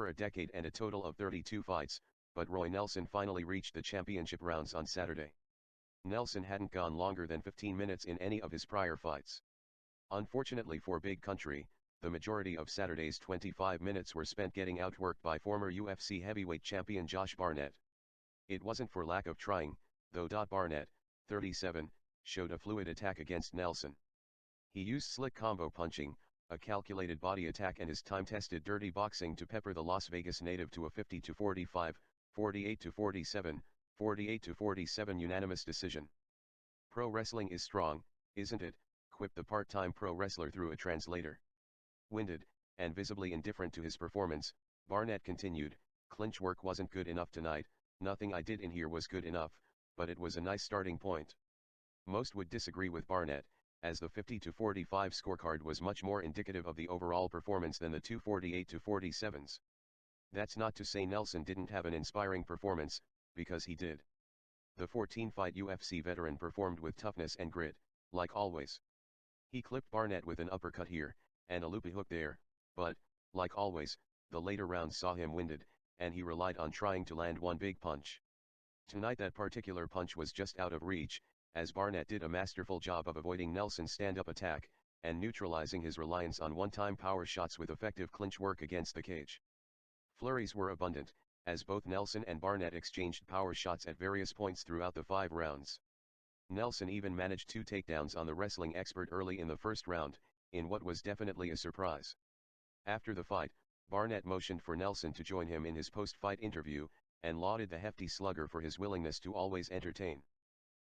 a decade and a total of 32 fights, but Roy Nelson finally reached the championship rounds on Saturday. Nelson hadn't gone longer than 15 minutes in any of his prior fights. Unfortunately for Big Country, the majority of Saturday's 25 minutes were spent getting outworked by former UFC heavyweight champion Josh Barnett. It wasn't for lack of trying, though. Barnett, 37, showed a fluid attack against Nelson. He used slick combo punching, a calculated body attack and his time-tested dirty boxing to pepper the Las Vegas native to a 50-45, 48-47, 48-47 unanimous decision. "Pro wrestling is strong, isn't it?" quipped the part-time pro wrestler through a translator. Winded, and visibly indifferent to his performance, Barnett continued, "Clinch work wasn't good enough tonight, nothing I did in here was good enough, but it was a nice starting point." Most would disagree with Barnett, as the 50-45 scorecard was much more indicative of the overall performance than the 248-47s. That's not to say Nelson didn't have an inspiring performance, because he did. The 14-fight UFC veteran performed with toughness and grit, like always. He clipped Barnett with an uppercut here, and a loopy hook there, but, like always, the later rounds saw him winded, and he relied on trying to land one big punch. Tonight that particular punch was just out of reach, as Barnett did a masterful job of avoiding Nelson's stand-up attack, and neutralizing his reliance on one-time power shots with effective clinch work against the cage. Flurries were abundant, as both Nelson and Barnett exchanged power shots at various points throughout the 5 rounds. Nelson even managed 2 takedowns on the wrestling expert early in the first round, in what was definitely a surprise. After the fight, Barnett motioned for Nelson to join him in his post-fight interview, and lauded the hefty slugger for his willingness to always entertain.